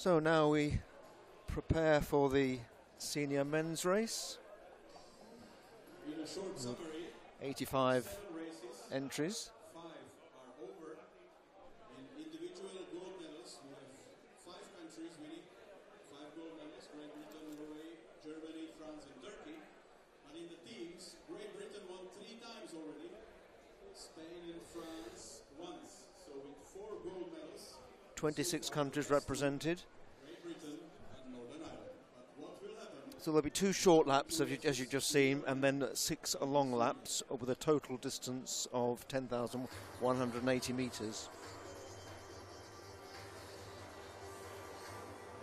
So now we prepare for the senior men's race. 85 entries. 5 are over. In individual gold medals, we have 5 countries winning 5 gold medals: Great Britain, Norway, Germany, France, and Turkey. And in the teams, Great Britain won 3 times already. Spain and France once. So with 4 gold medals. 26 countries represented. Great Britain and Northern Ireland. But what will happen? So there'll be 2 short laps, as you've just seen, and then 6 long laps with a total distance of 10,180 metres.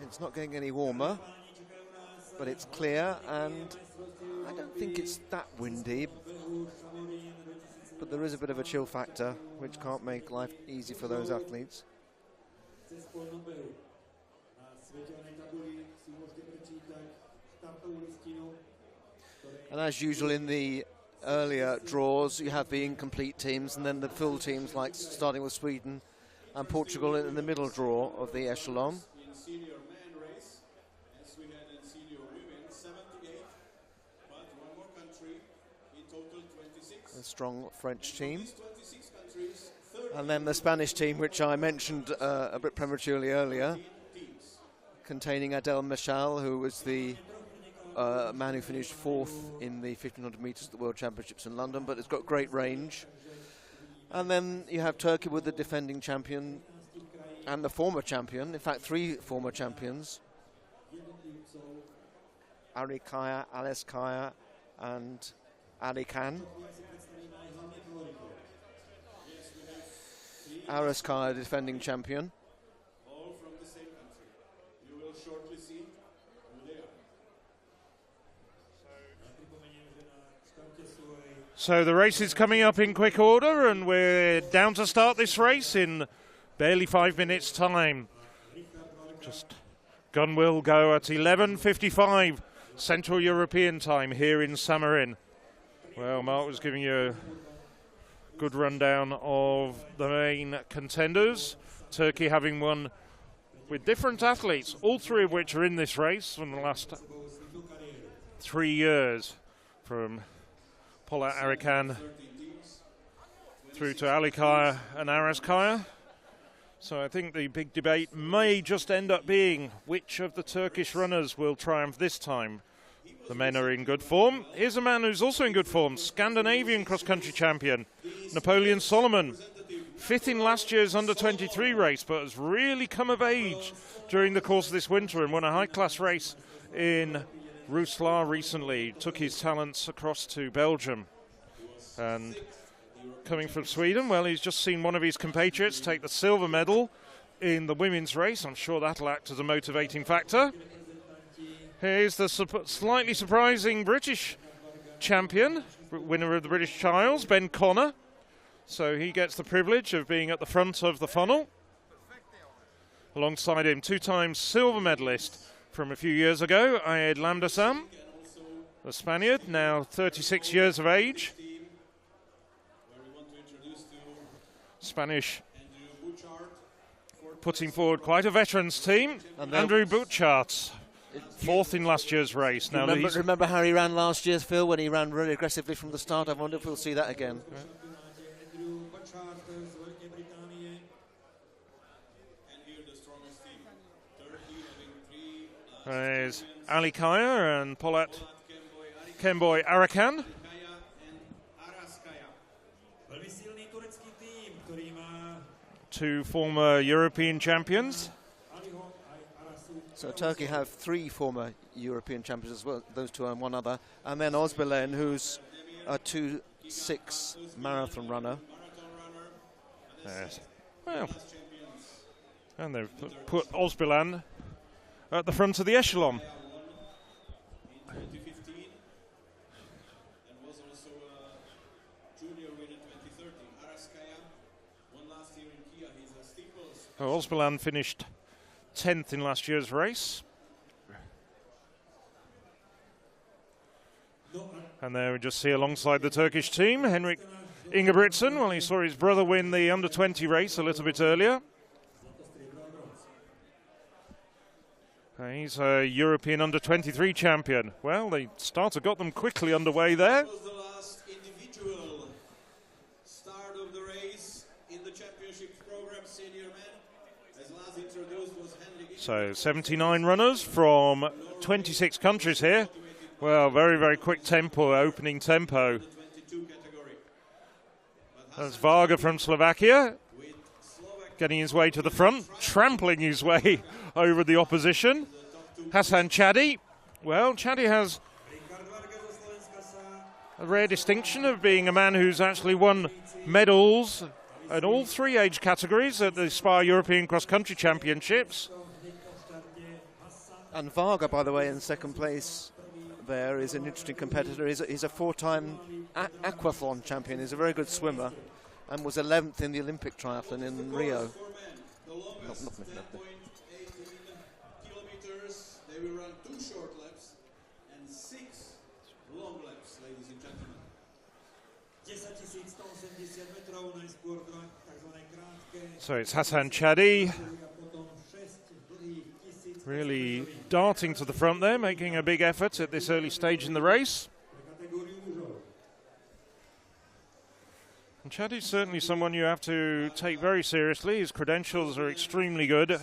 It's not getting any warmer, but it's clear, and I don't think it's that windy. But there is a bit of a chill factor, which can't make life easy for those athletes. And as usual in the earlier draws, you have the incomplete teams and then the full teams, like starting with Sweden and Portugal in the middle draw of the echelon. In senior man race, as we had in senior women, 78, but one more country, in total 26. A strong French team. 26 countries, And then the Spanish team, which I mentioned a bit prematurely earlier, containing Adel Michal, who was the man who finished 4th in the 1500 metres at the World Championships in London, but it's got great range. And then you have Turkey with the defending champion and the former champion, in fact 3 former champions, Ari Kaya, Ales Kaya and Ali Khan. Aras Kaya, defending champion. all from the same country. You will shortly see who they are. So the race is coming up in quick order, and we're down to start this race in barely 5 minutes' time. Just gun will go at 11:55 Central European time here in Samorin. Well, Mark was giving you a good rundown of the main contenders. Turkey having won with different athletes, all 3 of which are in this race from the last 3 years, from Polat Arikan through to Ali Kaya and Aras Kaya. So I think the big debate may just end up being which of the Turkish runners will triumph this time. The men are in good form. Here's a man who's also in good form, Scandinavian cross-country champion, Napoleon Solomon. 5th in last year's under-23 race, but has really come of age during the course of this winter and won a high-class race in Rousselard recently. Took his talents across to Belgium. And coming from Sweden, well, he's just seen one of his compatriots take the silver medal in the women's race. I'm sure that'll act as a motivating factor. Here's the slightly surprising British champion, winner of the British Trials, Ben Connor. So he gets the privilege of being at the front of the funnel. Alongside him, 2-time silver medalist from a few years ago, Ayed Lamdasam, the Spaniard, now 36 years of age. Spanish putting forward quite a veterans team. And Andrew Butchart, 4th in last year's race. Now remember how he ran last year, Phil, when he ran really aggressively from the start? I wonder if we'll see that again. Yeah. There's Ali Kaya and Polat Kemboy Arakan. 2 former European champions. So Turkey have 3 former European champions as well, those 2 and 1 other. And then Özbilen, who's a 2:06 marathon runner. Yes. Well, and they've put Özbilen at the front of the echelon. Özbilen finished 10th in last year's race. And there we just see alongside the Turkish team, Henrik Ingebrigtsen. Well, he saw his brother win the under-20 race a little bit earlier. He's a European under-23 champion. Well, the starter got them quickly underway there. That was the last individual start of the race in the championship program, senior men. As last introduced was Henrik. So 79 runners from 26 countries here. Well, very, very quick tempo, opening tempo. That's Varga from Slovakia, getting his way to the front, trampling his way over the opposition. Hasan Chadi. Well, Chadi has a rare distinction of being a man who's actually won medals at all three age categories at the Spa European Cross Country Championships. And Varga, by the way, in second place there is an interesting competitor. He's a four-time aquathlon champion. He's a very good swimmer and was 11th in the Olympic triathlon in Rio. The longest 10.18 kilometers. They will run 2 short laps and 6 long laps, ladies and gentlemen. 10 180 metrov, najskôr takzvané krátke. So it's Hasan Chadi, really darting to the front there, making a big effort at this early stage in the race. And Chadi's certainly someone you have to take very seriously. His credentials are extremely good.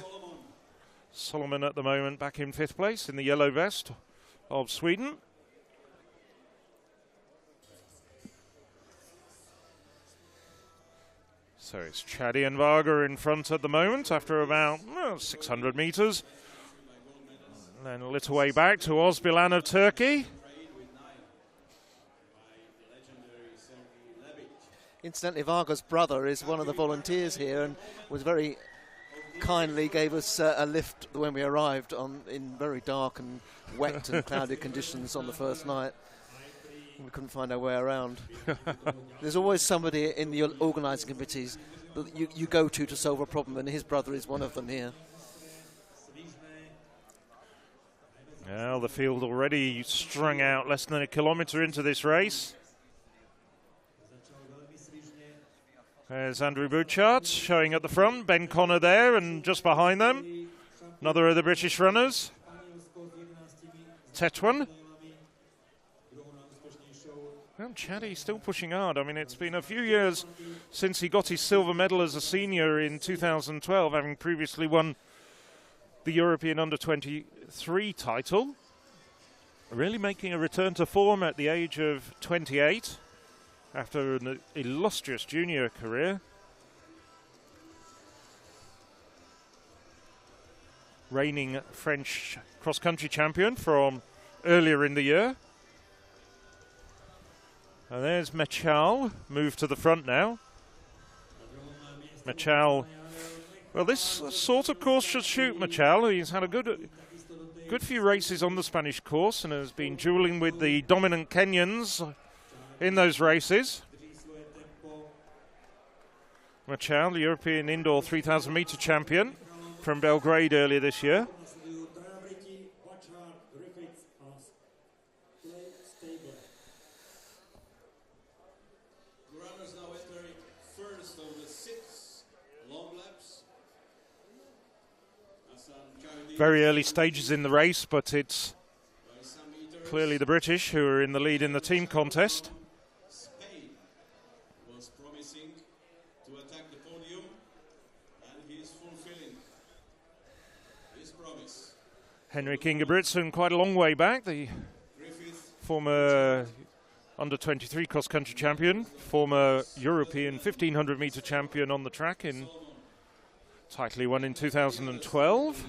Solomon at the moment back in 5th place in the yellow vest of Sweden. So it's Chadi and Varga in front at the moment after about 600 metres. And then a little way back to Ozbilan of Turkey. Incidentally, Varga's brother is one of the volunteers here and was very kindly gave us a lift when we arrived in very dark and wet and cloudy conditions on the first night. We couldn't find our way around. There's always somebody in the organising committees that you go to solve a problem, and his brother is one of them here. Well, the field already strung out less than a kilometre into this race. There's Andrew Bouchard showing at the front, Ben Connor there, and just behind them, another of the British runners, Tetwan. Well, Chadi still pushing hard. I mean, it's been a few years since he got his silver medal as a senior in 2012, having previously won the European Under-23 title. Really making a return to form at the age of 28 after an illustrious junior career. Reigning French cross-country champion from earlier in the year. And there's Mechal, moved to the front now. Mechal, well, this sort of course should suit Mechal. He's had a good few races on the Spanish course and has been duelling with the dominant Kenyans in those races. Mechal, the European indoor 3,000 metre champion from Belgrade earlier this year. Very early stages in the race, but it's clearly the British who are in the lead in the team contest. Spain was promising to attack the podium, and he is fulfilling his promise. Henrik Ingebrigtsen quite a long way back, the former under-23 cross-country champion, former European 1,500 metre champion on the track, in title he won in 2012.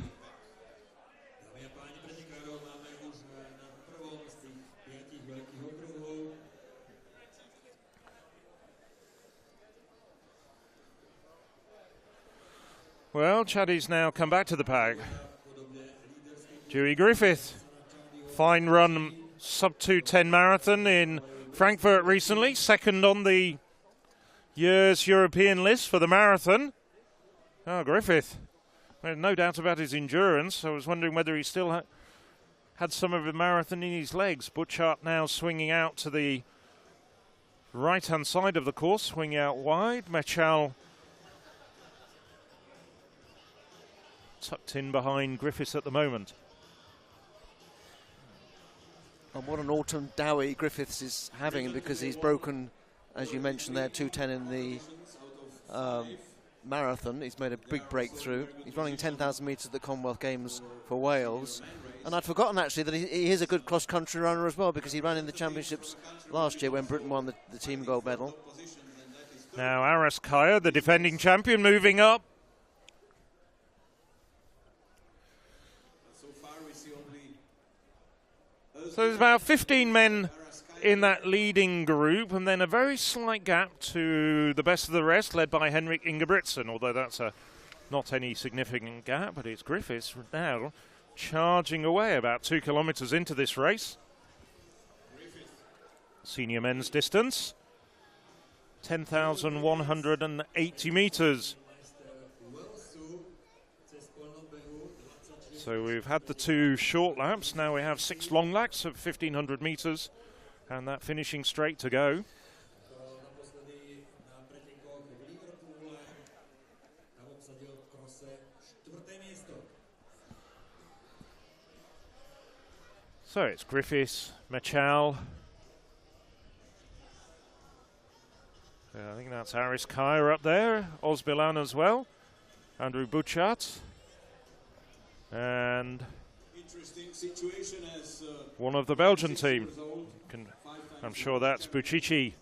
Well, Chadi's now come back to the pack. Dewey Griffith, fine run, sub-2:10 marathon in Frankfurt recently, second on the year's European list for the marathon. Oh, Griffith, well, no doubt about his endurance. I was wondering whether he still had some of the marathon in his legs. Butchart now swinging out to the right-hand side of the course, swinging out wide. Mechal tucked in behind Griffiths at the moment. And what an autumn Dowie Griffiths is having, because he's broken, as you mentioned there, 2:10 in the marathon. He's made a big breakthrough. He's running 10,000 metres at the Commonwealth Games for Wales. And I'd forgotten actually that he is a good cross-country runner as well, because he ran in the championships last year when Britain won the team gold medal. Now Aras Kaya, the defending champion, moving up. So there's about 15 men in that leading group, and then a very slight gap to the best of the rest, led by Henrik Ingebrigtsen, although that's not any significant gap, but it's Griffiths now charging away about 2 kilometres into this race. Senior men's distance, 10,180 metres. So we've had the 2 short laps, now we have 6 long laps of 1,500 metres, and that finishing straight to go. So it's Griffiths, Mechal. I think that's Aris Kaya up there, Osbilan as well, Andrew Buchat. And one of the Belgian team. I'm sure that's Bucici,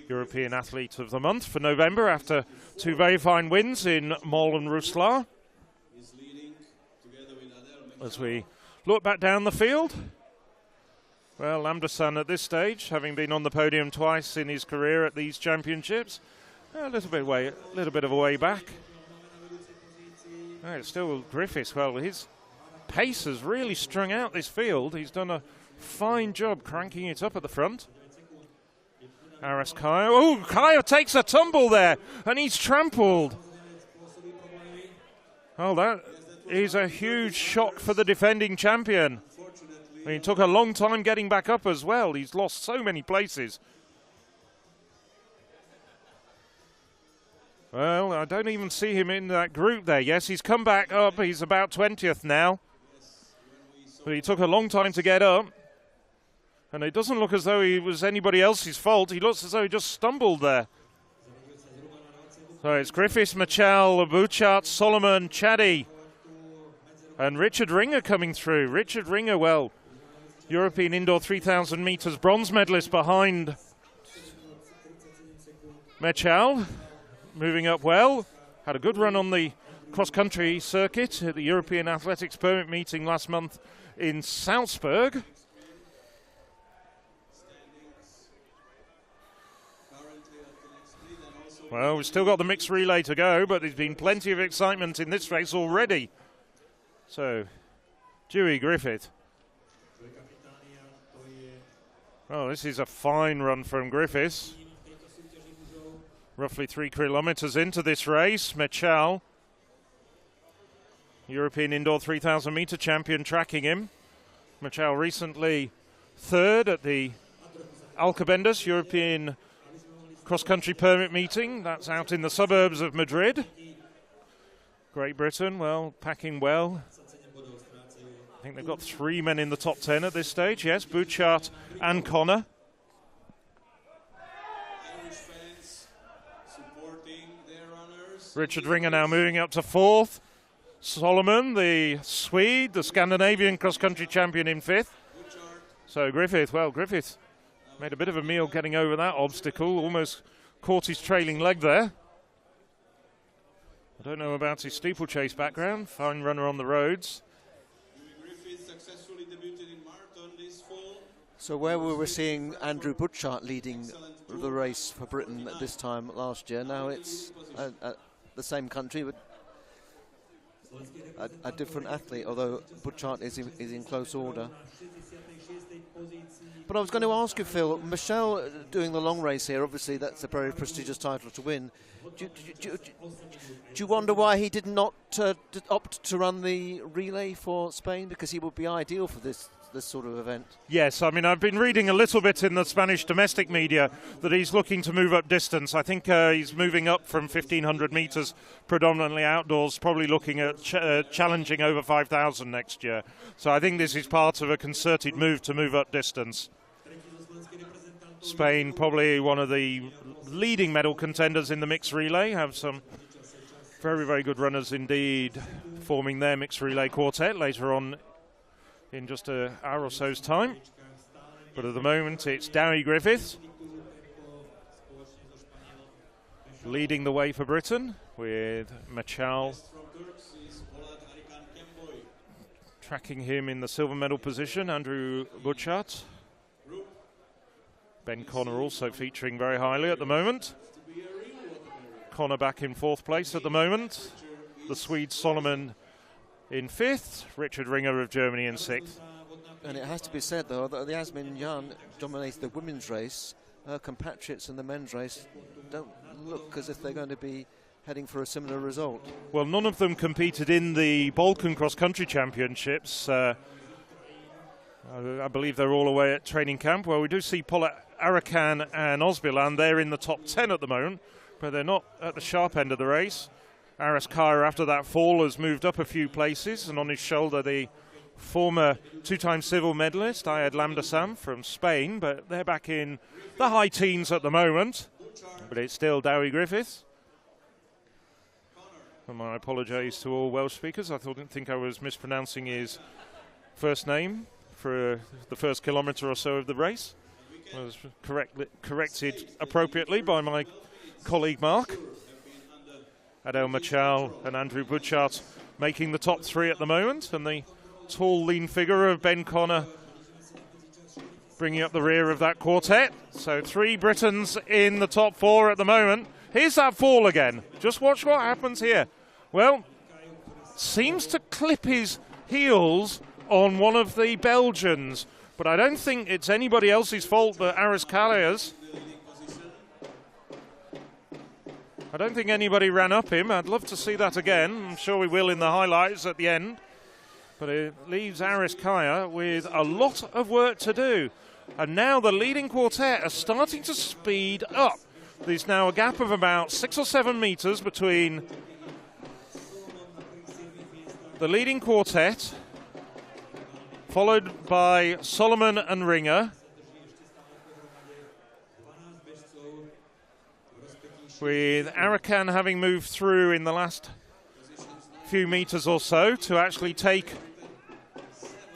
European Athlete of the Month for November, after 2 very fine wins in Mol and Rousselard. As we look back down the field, well, Lamdasan at this stage, having been on the podium twice in his career at these championships, a little bit of a way back. It's still Griffiths. Well, his pace has really strung out this field. He's done a fine job cranking it up at the front. Aras Kaya. Oh, Kaya takes a tumble there, and he's trampled. Oh, that is a huge shock for the defending champion. I mean, it took a long time getting back up as well. He's lost so many places. Well, I don't even see him in that group there. Yes, he's come back up. He's about 20th now. But he took a long time to get up. And it doesn't look as though it was anybody else's fault. He looks as though he just stumbled there. So it's Griffiths, Mechal, Buchat, Solomon, Chaddy, and Richard Ringer coming through. Richard Ringer, well, European Indoor 3,000 metres bronze medalist behind Mechal. Moving up well. Had a good run on the cross-country circuit at the European Athletics Permit meeting last month in Salzburg. Well, we've still got the mixed relay to go, but there's been plenty of excitement in this race already. So, Dewey Griffith. Oh, this is a fine run from Griffiths. Roughly 3 kilometres into this race, Mechal, European Indoor 3,000 metre champion, tracking him. Mechal recently 3rd at the Alcobendas European cross-country permit meeting. That's out in the suburbs of Madrid. Great Britain, well, packing well. I think they've got 3 men in the top 10 at this stage. Yes, Buchat and Connor. Richard Ringer now moving up to 4th. Solomon, the Swede, the Scandinavian cross-country champion, in 5th. So Griffith made a bit of a meal getting over that obstacle. Almost caught his trailing leg there. I don't know about his steeplechase background. Fine runner on the roads. So where we were seeing Andrew Buchat leading the race for Britain at this time last year, now it's the same country, but a different athlete, although Buchat is in close order. But I was going to ask you, Phil, Michelle doing the long race here, obviously that's a very prestigious title to win. Do you wonder why he did not opt to run the relay for Spain? Because he would be ideal for this this sort of event. Yes, I mean, I've been reading a little bit in the Spanish domestic media that he's looking to move up distance. I think he's moving up from 1,500 metres, predominantly outdoors, probably looking at challenging over 5,000 next year. So I think this is part of a concerted move to move up distance. Spain, probably one of the leading medal contenders in the mixed relay, have some very, very good runners indeed forming their mixed relay quartet later on in just an hour or so's time. But at the moment it's Dowie Griffiths leading the way for Britain, with Machal tracking him in the silver medal position. Andrew Butchart. Ben Connor also featuring very highly at the moment. Connor back in 4th place at the moment. The Swede Solomon in 5th. Richard Ringer of Germany in 6th. And it has to be said, though, that Yasmin Yan dominated the women's race. Her compatriots in the men's race don't look as if they're going to be heading for a similar result. Well, none of them competed in the Balkan cross-country championships. I believe they're all away at training camp. Well, we do see Paula Arakan and Osbilan. They're in the top 10 at the moment, but they're not at the sharp end of the race. Aras Kaya, after that fall, has moved up a few places, and on his shoulder the former 2-time civil medalist Ayad Lamdasam from Spain, but they're back in the high teens at the moment. But it's still Dowie Griffiths. And my apologies to all Welsh speakers. I didn't think I was mispronouncing his first name for the first kilometre or so of the race. I was corrected appropriately by my colleague Mark. Adel Machal and Andrew Butchart making the top 3 at the moment, and the tall, lean figure of Ben Connor bringing up the rear of that quartet. So 3 Britons in the top 4 at the moment. Here's that fall again. Just watch what happens here. Well, seems to clip his heels on one of the Belgians, but I don't think it's anybody else's fault but Aras Kaya's. I don't think anybody ran up him. I'd love to see that again. I'm sure we will in the highlights at the end. But it leaves Aras Kaya with a lot of work to do. And now the leading quartet are starting to speed up. There's now a gap of about 6 or 7 metres between the leading quartet, followed by Solomon and Ringer, with Arakan having moved through in the last few metres or so to actually take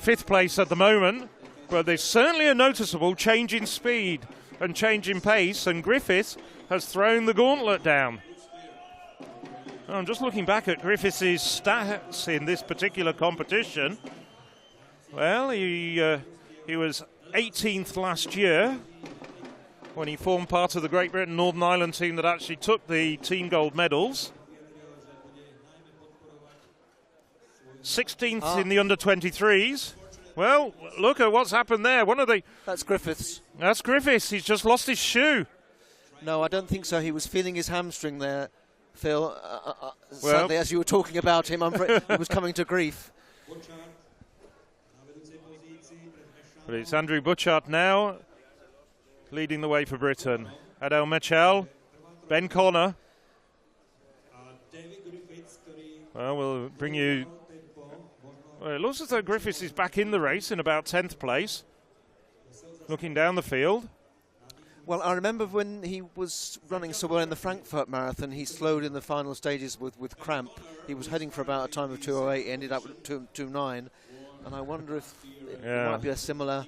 5th place at the moment. But there's certainly a noticeable change in speed and change in pace, and Griffiths has thrown the gauntlet down. I'm just looking back at Griffiths' stats in this particular competition. Well, he was 18th last year when he formed part of the Great Britain Northern Ireland team that actually took the team gold medals. 16th in the under-23s. Well, look at what's happened there. That's Griffiths. That's Griffiths. He's just lost his shoe. No, I don't think so. He was feeling his hamstring there, Phil. Sadly, as you were talking about him, he was coming to grief. But it's Andrew Butchart now leading the way for Britain. Adel Machal, Ben Connor. Well, we'll bring you... Well, it looks as though Griffiths is back in the race in about 10th place, looking down the field. Well, I remember when he was running so well in the Frankfurt Marathon, he slowed in the final stages with cramp. He was heading for about a time of 2:08, ended up with 2:09, and I wonder if it might be a similar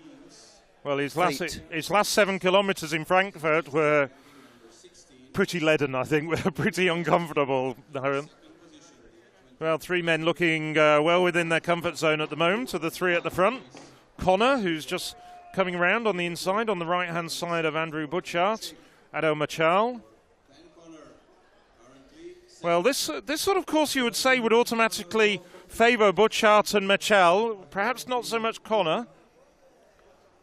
Well, his last 7 kilometres in Frankfurt were pretty leaden, I think, were pretty uncomfortable. Well, 3 men looking well within their comfort zone at the moment, so the 3 at the front. Connor, who's just coming around on the inside, on the right-hand side of Andrew Butchart. Adel Machal. Well, this sort of course you would say would automatically favour Butchart and Machal, perhaps not so much Connor.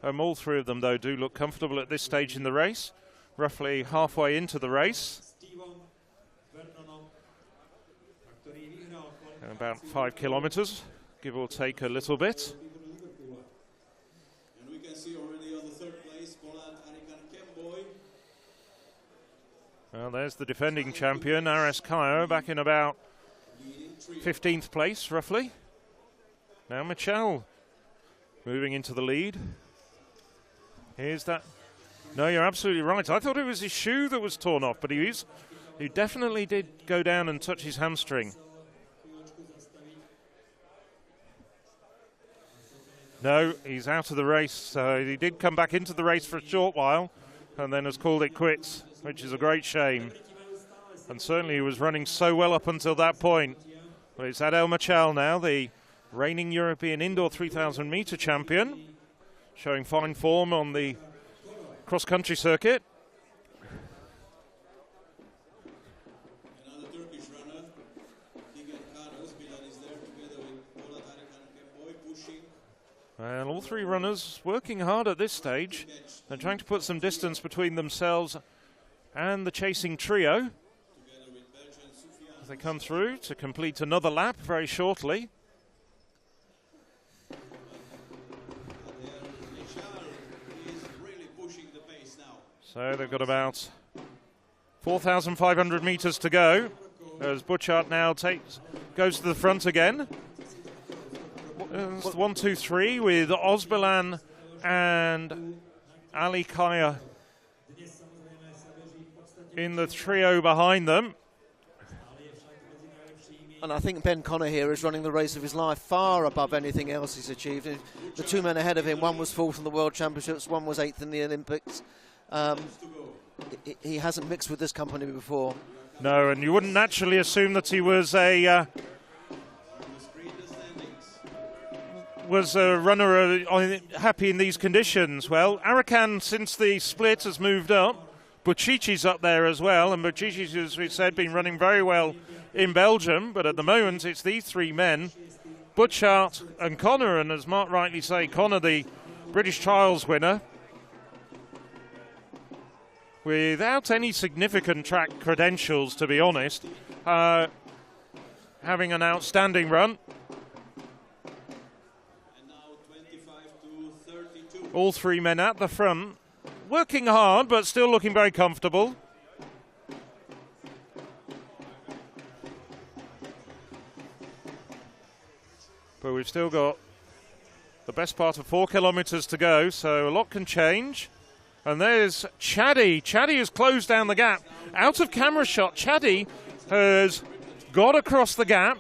All 3 of them, though, do look comfortable at this stage in the race, roughly halfway into the race. And about 5 kilometres, give or take a little bit. Well, there's the defending champion, Ares Kaio, back in about 15th place, roughly. Now Michel moving into the lead. Here's that. No, you're absolutely right. I thought it was his shoe that was torn off, but he definitely did go down and touch his hamstring. No, he's out of the race. He did come back into the race for a short while and then has called it quits, which is a great shame. And certainly he was running so well up until that point. But it's Adel Michel now, the reigning European indoor 3,000 metre champion, showing fine form on the cross-country circuit. Another Turkish runner, is there together with Polat Arıkan Kemboy pushing. And all three runners working hard at this stage and trying to put some distance between themselves and the chasing trio as they come through to complete another lap very shortly. So they've got about 4,500 metres to go as Butchart now goes to the front again. 1, 2, 3 with Özbilan and Ali Kaya in the trio behind them. And I think Ben Connor here is running the race of his life, far above anything else he's achieved. The two men ahead of him, one was 4th in the World Championships, one was 8th in the Olympics. He hasn't mixed with this company before. No, and you wouldn't naturally assume that he was a runner happy in these conditions. Well, Arakan, since the split, has moved up. Bucici's up there as well, and Bucici's, as we said, been running very well in Belgium, but at the moment it's these three men, Butchart and Connor, and as Mark rightly say, Connor, the British Trials winner, without any significant track credentials, to be honest, having an outstanding run. And now 25 to 32. All three men at the front, working hard, but still looking very comfortable. But we've still got the best part of 4 kilometres to go, so a lot can change. And there's Chaddy. Chaddy has closed down the gap. Out of camera shot, Chaddy has got across the gap.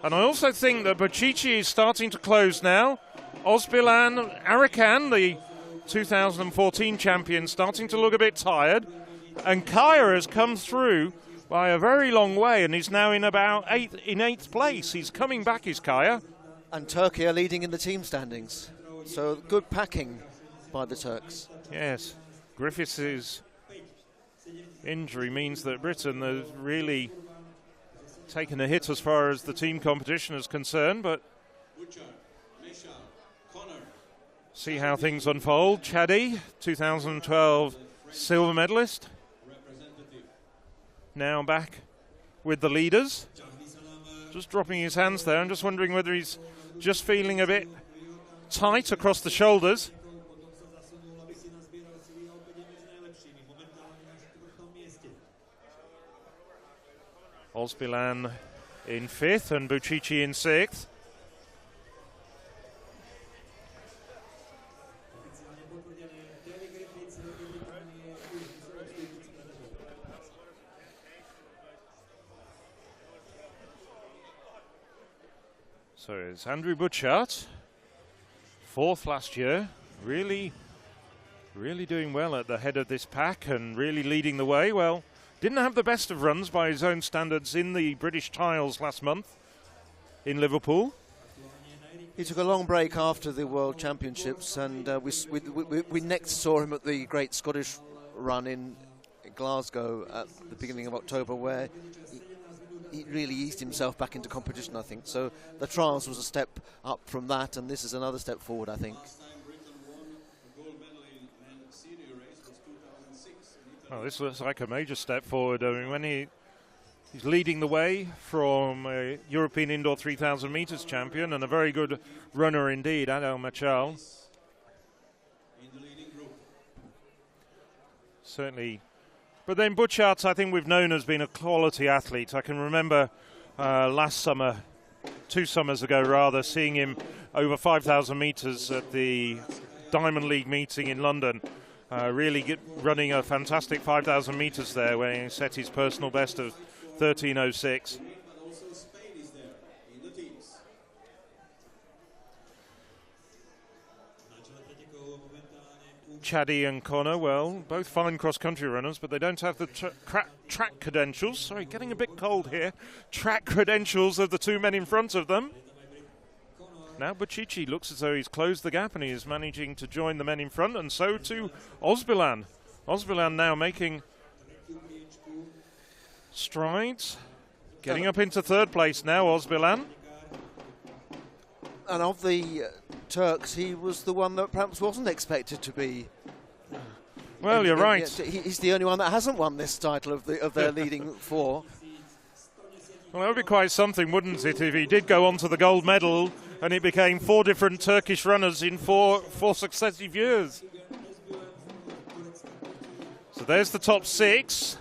And I also think that Bucici is starting to close now. Özbilan, Arakan, the 2014 champion, starting to look a bit tired. And Kaya has come through by a very long way, and he's now in about 8th place. He's coming back, is Kaya. And Turkey are leading in the team standings. So good packing by the Turks. Yes, Griffiths' injury means that Britain has really taken a hit as far as the team competition is concerned, but see how things unfold. Chaddy, 2012 silver medalist, now back with the leaders. Just dropping his hands there. I'm just wondering whether he's just feeling a bit tight across the shoulders. Özbilan in 5th and Bucici in 6th. So it's Andrew Butchart, 4th last year, really doing well at the head of this pack and really leading the way. Well, didn't have the best of runs by his own standards in the British Trials last month in Liverpool. He took a long break after the World Championships, and we next saw him at the Great Scottish Run in Glasgow at the beginning of October, where he really eased himself back into competition, I think. So the Trials was a step up from that, and this is another step forward, I think. Well, this looks like a major step forward. I mean, when he's leading the way from a European Indoor 3,000 metres champion and a very good runner indeed, Adel Michel. Certainly But then Butchart, I think we've known has been a quality athlete. I can remember last summer, 2 summers ago rather, seeing him over 5,000 metres at the Diamond League meeting in London. Really running a fantastic 5,000 metres there, where he set his personal best of 13:06. But also Spain is there in the teams. Chaddy and Connor, well, both fine cross-country runners, but they don't have the track credentials. Sorry, getting a bit cold here. Track credentials of the 2 men in front of them. Now Butchichi looks as though he's closed the gap and he is managing to join the men in front, and so too Osbilan. Osbilan now making strides. Getting up into 3rd place now, Osbilan. And of the Turks, he was the one that perhaps wasn't expected to be. Well, you're right. He's the only one that hasn't won this title of their leading 4. Well, that would be quite something, wouldn't it, if he did go on to the gold medal and it became 4 different Turkish runners in four successive years. So there's the top 6.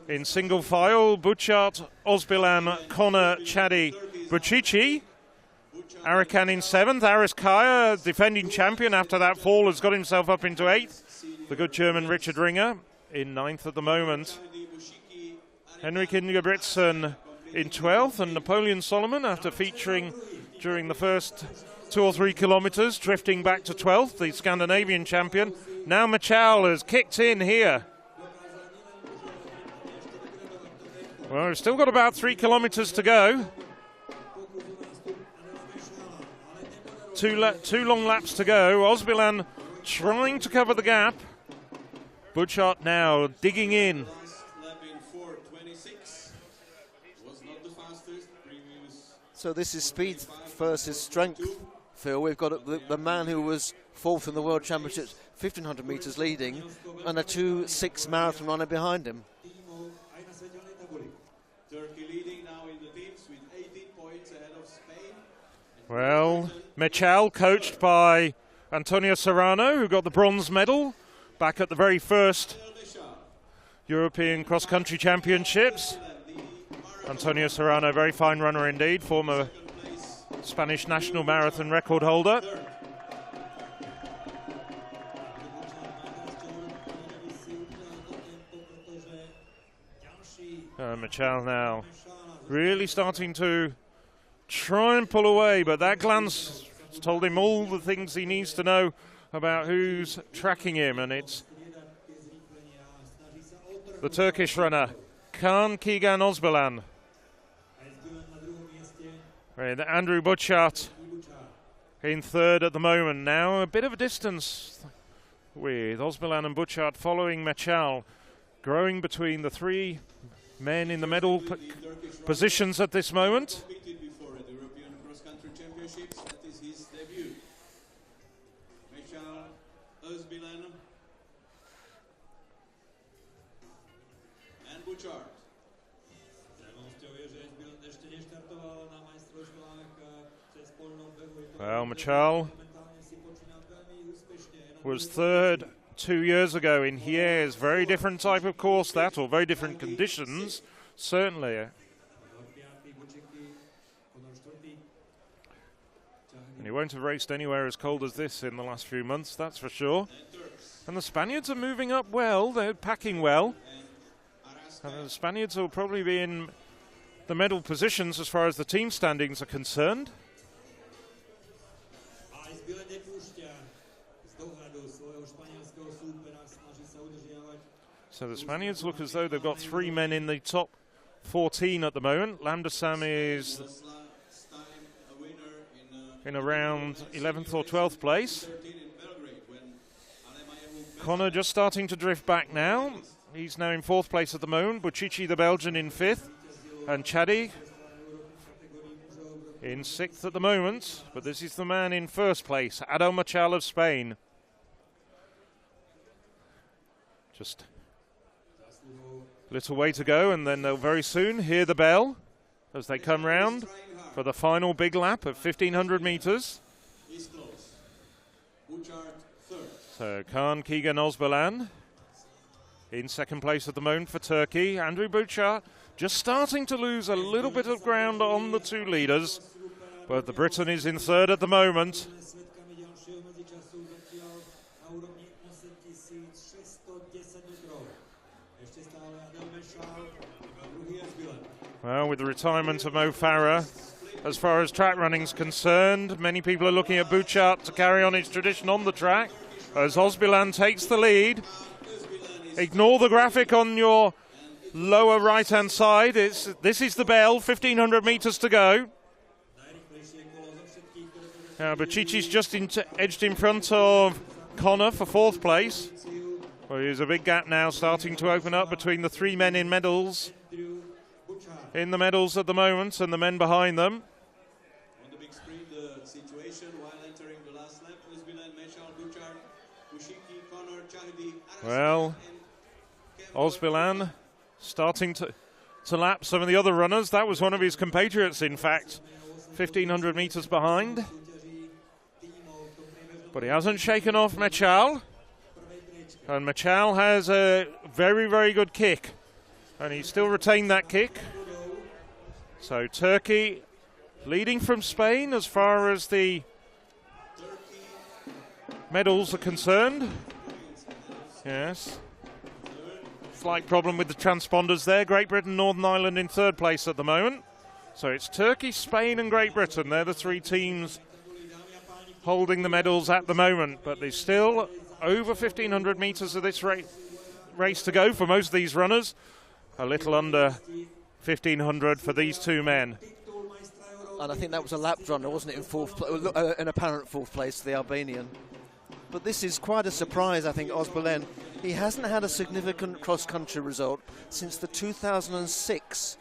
In single file, Butchart, Osbilan, Connor, Chaddy, Butchichi. Arakan in 7th. Aris Kaya, defending champion after that fall, has got himself up into 8th. The good German Richard Ringer in 9th at the moment. Henrik Ingebrigtsen in 12th, and Napoleon Solomon, after featuring during the first 2 or 3 kilometres, drifting back to 12th, the Scandinavian champion. Now Machal has kicked in here. Well, we've still got about 3 kilometres to go. 2 long laps to go. Osbilan trying to cover the gap. Butchart now digging in. So this is speed versus strength, Phil. We've got the man who was 4th in the World Championships, 1,500 metres leading, and a 2:06 marathon runner behind him. Turkey leading now in the teams with 18 points ahead of Spain. Well, Mechal, coached by Antonio Serrano, who got the bronze medal back at the very first European cross-country championships. Antonio Serrano, very fine runner indeed, former Spanish national marathon record holder. Machal now really starting to try and pull away, but that glance told him all the things he needs to know about who's tracking him, and it's the Turkish runner, Kaan Keegan Osbilan. And Andrew Butchart in 3rd at the moment. Now a bit of a distance with Osbilan and Butchart following Machal, growing between the 3 men in the medal positions at this moment. Competed before at the European cross-country championships. That is his debut. Mechal, Osbilan, and Butchart. Well, Machal was 3rd 2 years ago in Hier's. Very different type of course that, or very different conditions, certainly. And he won't have raced anywhere as cold as this in the last few months, that's for sure. And the Spaniards are moving up well, they're packing well. And the Spaniards will probably be in the medal positions as far as the team standings are concerned. So the Spaniards look as though they've got 3 men in the top 14 at the moment. Lambda Sam is in around 11th or 12th place. Connor just starting to drift back now. He's now in 4th place at the moment. Butchichi, the Belgian, in 5th. And Chaddy in 6th at the moment. But this is the man in 1st place, Adel Machal of Spain. Just a little way to go, and then they'll very soon hear the bell as they come round for the final big lap of 1,500 metres. So Kaan Keegan Osbilan in second place at the moment for Turkey. Andrew Buchar just starting to lose a little bit of ground on the two leaders, but the Briton is in third at the moment. Well, with the retirement of Mo Farah, as far as track running is concerned, many people are looking at Buchart to carry on its tradition on the track as Osbilan takes the lead. Ignore the graphic on your lower right-hand side. This is the bell, 1,500 metres to go. Bacici's just edged in front of Connor for fourth place. Well, there's a big gap now starting to open up between the three men in medals. In the medals at the moment and the men behind them. On the big screen, the situation while entering the last lap, Osbilan, Meshal, Buchar, Kushiki, Connor, Chahdi, Well, Osbilan starting to lap some of the other runners. That was one of his compatriots, in fact, 1,500 metres behind. But he hasn't shaken off Mechal. And Mechal has a very, very good kick. And he's still retained that kick. So Turkey leading from Spain as far as the medals are concerned. Yes. Slight problem with the transponders there. Great Britain, Northern Ireland in third place at the moment. So it's Turkey, Spain and Great Britain. They're the three teams holding the medals at the moment. But there's still over 1,500 metres of this race to go for most of these runners. A little under 1,500 for these two men. And I think that was a lap runner, wasn't it, in apparent fourth place, the Albanian. But this is quite a surprise, I think, Osbilen. He hasn't had a significant cross-country result since the 2006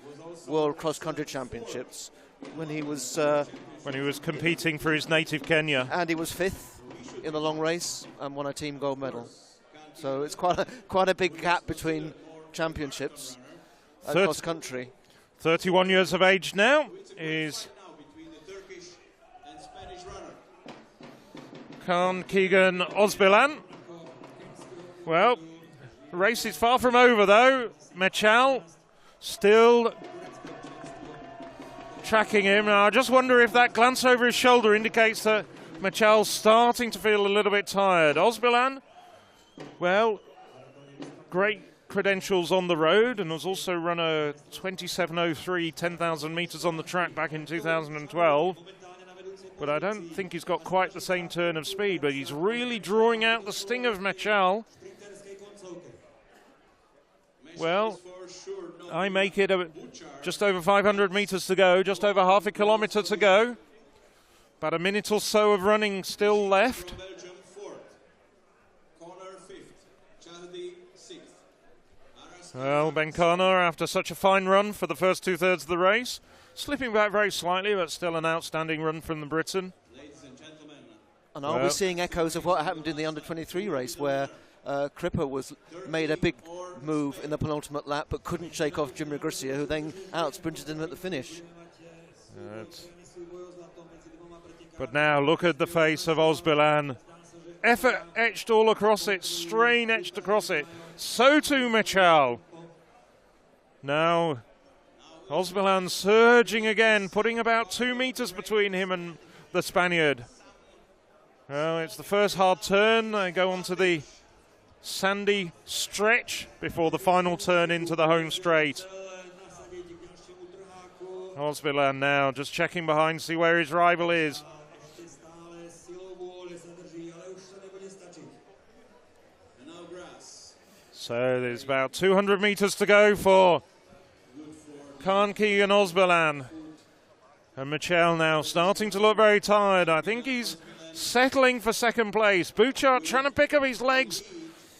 World Cross Country Championships, when he was competing for his native Kenya. And he was fifth in the long race and won a team gold medal. So it's quite a big gap between championships. Cross country. 31 years of age now is Kaan Keegan Osbilan. Well, the race is far from over though. Mechal still tracking him. Now, I just wonder if that glance over his shoulder indicates that Mechal's starting to feel a little bit tired. Osbilan, well, great credentials on the road and has also run a 27:03 10,000 metres on the track back in 2012. But I don't think he's got quite the same turn of speed, but he's really drawing out the sting of Mechal. Well, I make it just over 500 metres to go, just over half a kilometre to go. About a minute or so of running still left. Well, Ben Connor, after such a fine run for the first two-thirds of the race, slipping back very slightly, but still an outstanding run from the Briton. And are we seeing echoes of what happened in the under-23 race, where Cripper made a big move in the penultimate lap, but couldn't shake off Jim Regrisia, who then out-sprinted him at the finish. But now look at the face of Osbilan. Effort etched all across it, strain etched across it. So too Mechal. Now Osbilan surging again, putting about 2 metres between him and the Spaniard. Well, it's the first hard turn. They go onto the sandy stretch before the final turn into the home straight. Osbilan now just checking behind, see where his rival is. So there's about 200 metres to go for Kaan Keegan Osbilan. And Mechal now starting to look very tired. I think he's settling for second place. Buchart trying to pick up his legs.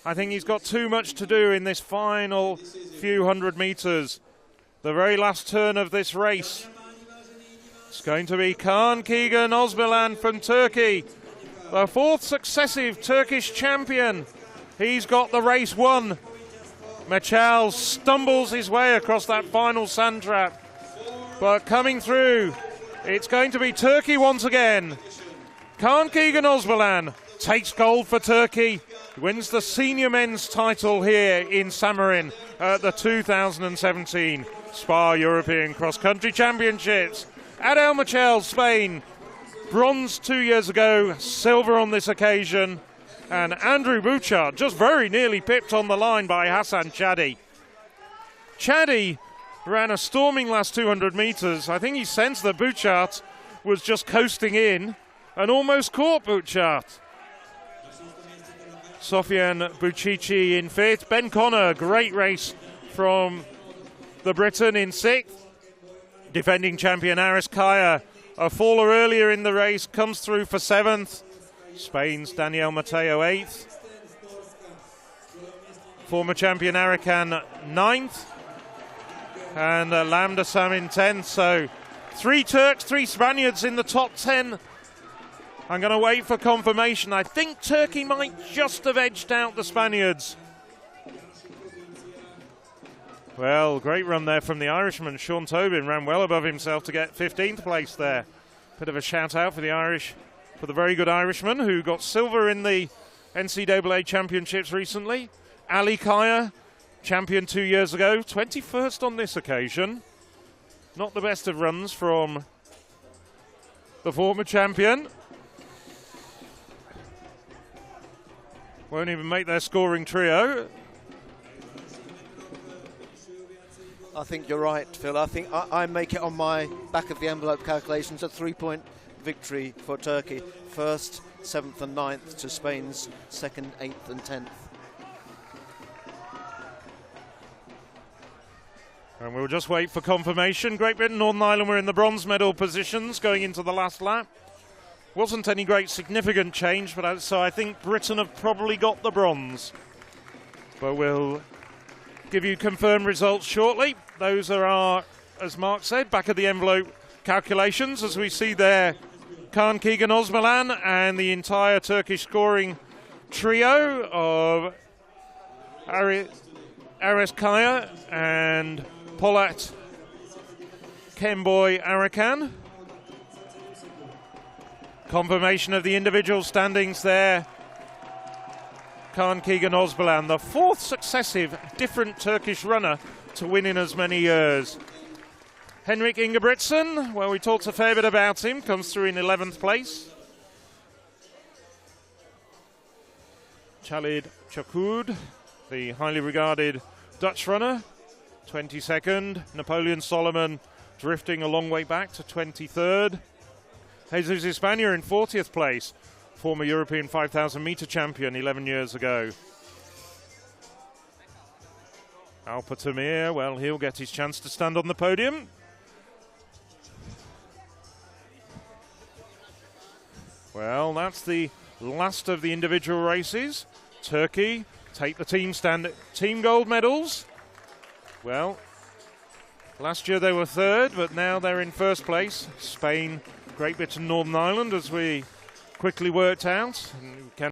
I think he's got too much to do in this final few hundred metres. The very last turn of this race. It's going to be Kaan Keegan Osbilan from Turkey, the fourth successive Turkish champion. He's got the race won. Mechal stumbles his way across that final sand trap. But coming through, it's going to be Turkey once again. Kaan Keegan Osbilan takes gold for Turkey, wins the senior men's title here in Samorin at the 2017 Spa European Cross Country Championships. Adel Michel, Spain, bronze 2 years ago, silver on this occasion. And Andrew Bouchard just very nearly pipped on the line by Hassan Chadi. Chadi ran a storming last 200 metres. I think he sensed that Bouchard was just coasting in and almost caught Bouchard. Sofiane Bouchichi in fifth. Ben Connor, great race from the Briton in sixth. Defending champion Aris Kaya, a faller earlier in the race, comes through for seventh. Spain's Daniel Mateo eighth. Former champion Arakan ninth. And Lambda Sam in 10th. So 3 Turks, 3 Spaniards in the top 10. I'm going to wait for confirmation. I think Turkey might just have edged out the Spaniards. Well, great run there from the Irishman. Sean Tobin ran well above himself to get 15th place there. Bit of a shout out for the Irish, for the very good Irishman who got silver in the NCAA championships recently. Ali Kaya, champion 2 years ago, 21st on this occasion. Not the best of runs from the former champion. Won't even make their scoring trio. I think you're right, Phil. I think I make it on my back of the envelope calculations a 3-point victory for Turkey. First, 7th and 9th to Spain's 2nd, 8th and 10th. And we'll just wait for confirmation. Great Britain, Northern Ireland were in the bronze medal positions going into the last lap. Wasn't any great significant change, but so I think Britain have probably got the bronze. But we'll give you confirmed results shortly. Those are our, as Mark said, back of the envelope calculations as we see there Kaan Keegan Osmalan and the entire Turkish scoring trio of Aris Kaya and Polat Kemboy Arakan. Confirmation of the individual standings there. Kaan Keegan Osmalan, the 4th successive different Turkish runner to win in as many years. Henrik Ingebrigtsen, well, we talked a fair bit about him, comes through in 11th place. Khalid Chakoud, the highly regarded Dutch runner, 22nd. Napoleon Solomon drifting a long way back to 23rd. Jesus Hispania in 40th place, former European 5,000 metre champion 11 years ago. Alpa Tamir, well, he'll get his chance to stand on the podium. Well, that's the last of the individual races. Turkey take the team gold medals. Well, last year they were 3rd, but now they're in 1st place. Spain, Great Britain, Northern Ireland, as we quickly worked out. And